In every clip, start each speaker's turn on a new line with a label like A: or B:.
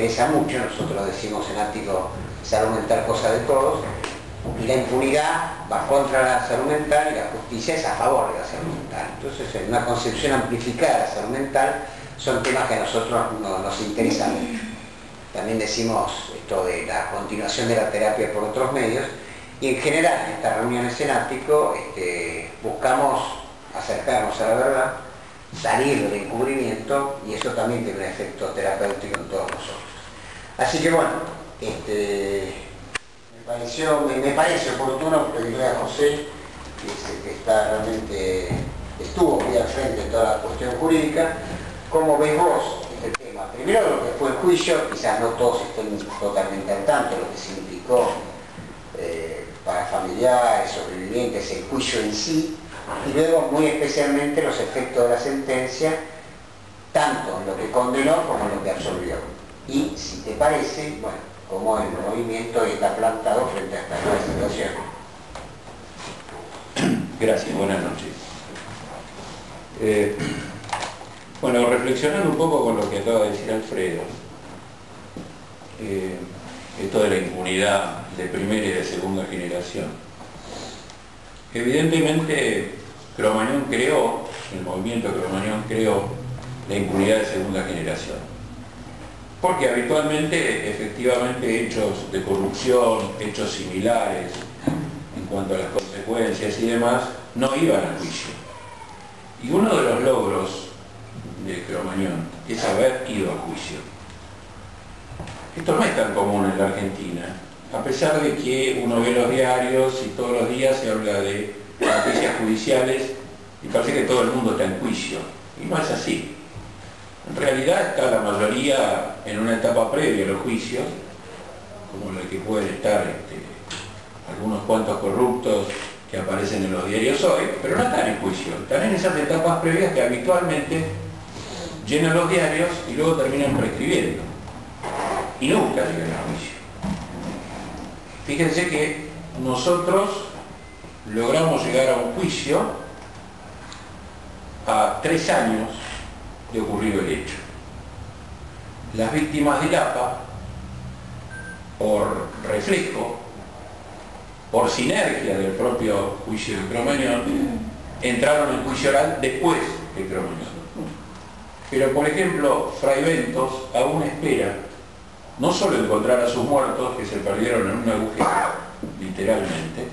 A: interesa mucho. Nosotros decimos en Ático, salud mental cosa de todos, y la impunidad va contra la salud mental y la justicia es a favor de la salud mental. Entonces, en una concepción amplificada de la salud mental, son temas que a nosotros nos interesan mucho. También decimos esto de la continuación de la terapia por otros medios, y en general en estas reuniones en Ático buscamos acercarnos a la verdad, salir del encubrimiento, y eso también tiene un efecto terapéutico en todos nosotros. Así que bueno, me parece oportuno pedirle a José, que está realmente, estuvo muy al frente de toda la cuestión jurídica, ¿cómo ves vos este tema? Primero lo que fue el juicio, quizás no todos estén totalmente al tanto, lo que significó para familiares, sobrevivientes, el juicio en sí, y luego muy especialmente los efectos de la sentencia, tanto en lo que condenó como en lo que absolvió. Y si te parece, bueno, cómo el movimiento está plantado frente a esta nueva situación.
B: Gracias, buenas noches. Bueno, reflexionando un poco con lo que acaba de decir Alfredo, esto de la impunidad de primera y de segunda generación. Evidentemente, Cromañón creó, el movimiento Cromañón creó la impunidad de segunda generación. Porque habitualmente, efectivamente, hechos de corrupción, hechos similares, en cuanto a las consecuencias y demás, no iban a juicio. Y uno de los logros de Cromañón es haber ido a juicio. Esto no es tan común en la Argentina, a pesar de que uno ve los diarios y todos los días se habla de noticias judiciales y parece que todo el mundo está en juicio. Y no es así. En realidad está la mayoría en una etapa previa a los juicios, como la que pueden estar algunos cuantos corruptos que aparecen en los diarios hoy, pero no están en juicio, están en esas etapas previas que habitualmente llenan los diarios y luego terminan prescribiendo. Y nunca llegan a juicio. Fíjense que nosotros logramos llegar a un juicio a 3 años de ocurrido el hecho. Las víctimas del APA, por reflejo, por sinergia del propio juicio de Cromañón, entraron en juicio oral después de Cromañón. Pero, por ejemplo, Fray Bentos aún espera no solo encontrar a sus muertos, que se perdieron en un agujero, literalmente,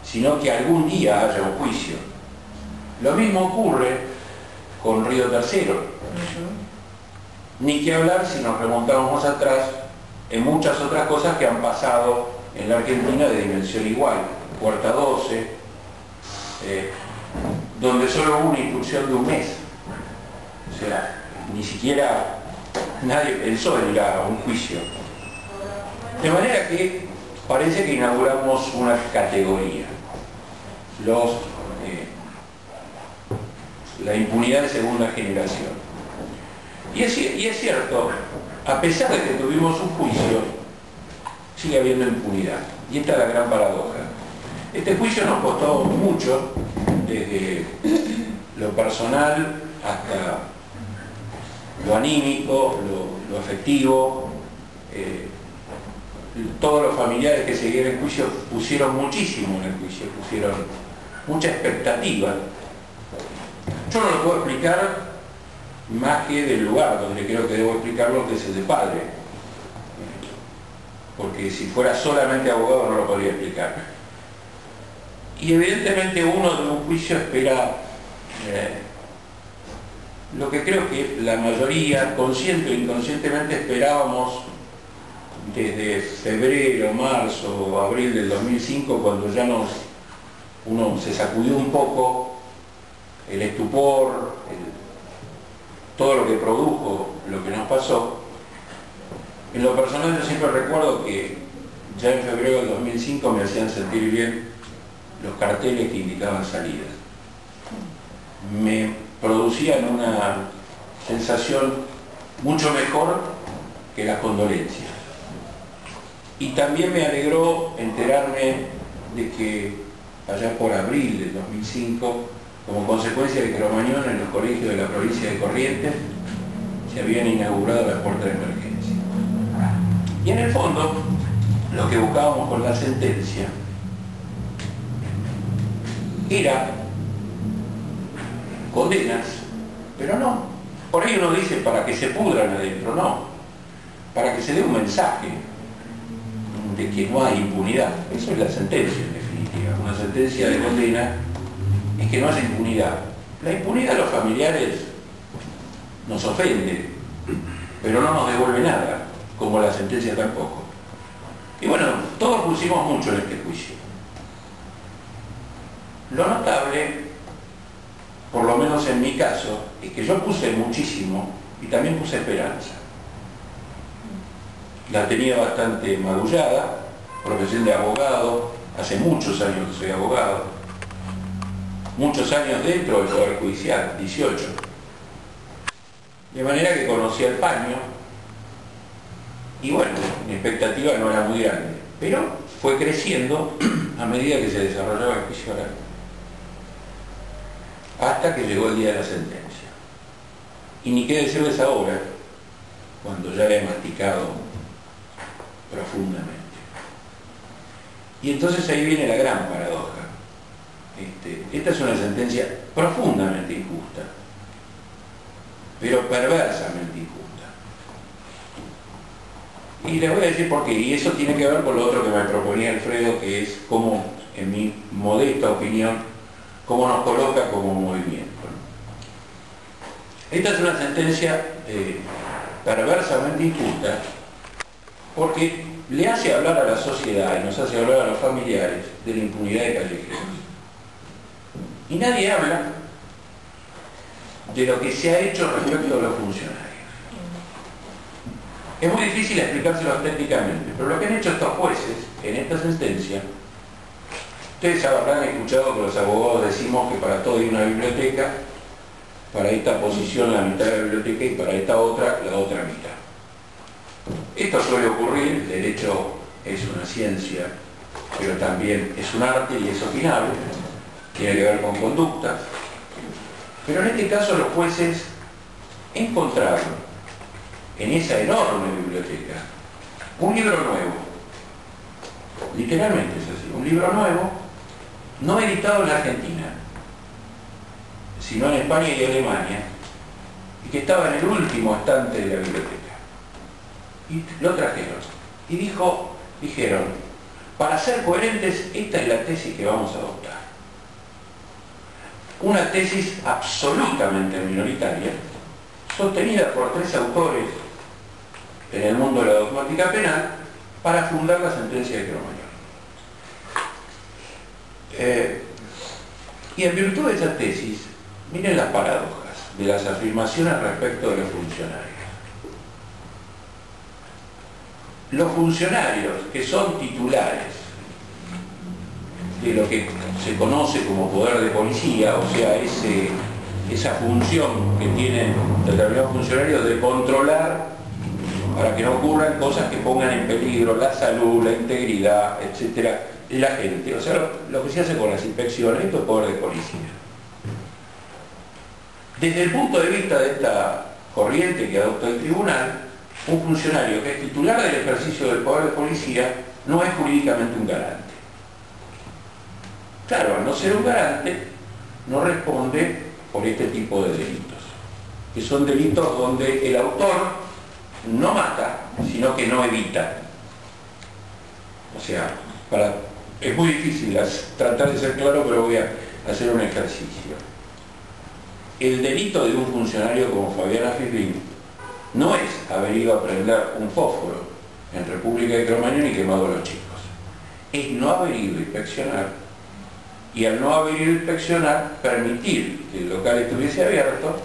B: sino que algún día haya un juicio. Lo mismo ocurre con Río Tercero. Ni que hablar si nos remontamos más atrás en muchas otras cosas que han pasado en la Argentina de dimensión igual. Puerta 12, donde solo hubo una instrucción de un mes. O sea, ni siquiera nadie pensó en ir a un juicio. De manera que parece que inauguramos una categoría. La impunidad de segunda generación. Y es cierto, a pesar de que tuvimos un juicio, sigue habiendo impunidad. Y esta es la gran paradoja. Este juicio nos costó mucho, desde lo personal hasta lo anímico, lo afectivo. Todos los familiares que seguían el juicio pusieron muchísimo en el juicio, pusieron mucha expectativa. Yo no lo puedo explicar más que del lugar donde creo que debo explicarlo, que es el de padre. Porque si fuera solamente abogado no lo podría explicar. Y evidentemente uno de un juicio espera lo que creo que la mayoría, consciente o inconscientemente, esperábamos desde febrero, marzo o abril del 2005, cuando ya uno se sacudió un poco el estupor, todo lo que produjo lo que nos pasó. En lo personal yo siempre recuerdo que ya en febrero del 2005 me hacían sentir bien los carteles que indicaban salidas. Me producían una sensación mucho mejor que las condolencias. Y también me alegró enterarme de que allá por abril del 2005, como consecuencia de Cromañón, en los colegios de la provincia de Corrientes se habían inaugurado las puertas de emergencia. Y en el fondo, lo que buscábamos con la sentencia era condenas, pero no. Por ahí uno dice para que se pudran adentro, no. Para que se dé un mensaje de que no hay impunidad. Eso es la sentencia, en definitiva. Una sentencia de condena es que no haya impunidad. La impunidad a los familiares nos ofende, pero no nos devuelve nada, como la sentencia tampoco. Y bueno, todos pusimos mucho en este juicio. Lo notable, por lo menos en mi caso, es que yo puse muchísimo y también puse esperanza. La tenía bastante magullada, profesión de abogado, hace muchos años que soy abogado, muchos años dentro del Poder Judicial, 18. De manera que conocía el paño, y bueno, mi expectativa no era muy grande, pero fue creciendo a medida que se desarrollaba el juicio oral, hasta que llegó el día de la sentencia. Y ni qué decirles ahora, cuando ya he masticado profundamente. Y entonces ahí viene la gran paradoja. Esta es una sentencia profundamente injusta, pero perversamente injusta. Y les voy a decir por qué, y eso tiene que ver con lo otro que me proponía Alfredo, que es cómo, en mi modesta opinión, cómo nos coloca como movimiento. Esta es una sentencia perversamente injusta, porque le hace hablar a la sociedad y nos hace hablar a los familiares de la impunidad de callejeros. Y nadie habla de lo que se ha hecho respecto a los funcionarios. Es muy difícil explicárselo técnicamente, pero lo que han hecho estos jueces en esta sentencia, ustedes habrán escuchado que los abogados decimos que para todo hay una biblioteca, para esta posición la mitad de la biblioteca y para esta otra la otra mitad. Esto suele ocurrir, el derecho es una ciencia, pero también es un arte y es opinable, tiene que ver con conductas, pero en este caso los jueces encontraron en esa enorme biblioteca un libro nuevo, literalmente es así, un libro nuevo, no editado en la Argentina, sino en España y Alemania, y que estaba en el último estante de la biblioteca. Y lo trajeron. Y dijeron, para ser coherentes, esta es la tesis que vamos a adoptar. Una tesis absolutamente minoritaria, sostenida por 3 autores en el mundo de la dogmática penal, para fundar la sentencia de Cromañón. Y en virtud de esa tesis, miren las paradojas de las afirmaciones respecto de los funcionarios. Los funcionarios que son titulares de lo que se conoce como poder de policía, o sea, esa función que tienen determinados funcionarios de controlar para que no ocurran cosas que pongan en peligro la salud, la integridad, etcétera, de la gente. O sea, lo que se hace con las inspecciones, esto es poder de policía. Desde el punto de vista de esta corriente que adopta el tribunal, un funcionario que es titular del ejercicio del poder de policía no es jurídicamente un garante. Claro, al no ser un garante, no responde por este tipo de delitos, que son delitos donde el autor no mata, sino que no evita. O sea, es muy difícil tratar de ser claro, pero voy a hacer un ejercicio. El delito de un funcionario como Fabiana Firrin no es haber ido a prender un fósforo en República de Cromañón y quemado a los chicos. Es no haber ido a inspeccionar, y al no haber ido a inspeccionar, permitir que el local estuviese abierto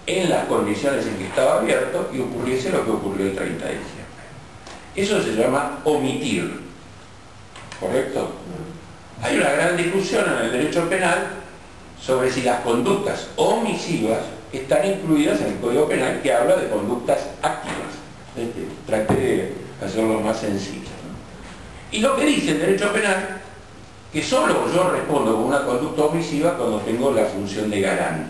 B: en las condiciones en que estaba abierto y ocurriese lo que ocurrió el 30 de diciembre. Eso se llama omitir, ¿correcto? Hay una gran discusión en el derecho penal sobre si las conductas omisivas están incluidas en el Código Penal, que habla de conductas activas. Traté de hacerlo más sencillo, ¿no? Y lo que dice el derecho penal, que solo yo respondo con una conducta omisiva cuando tengo la función de garante.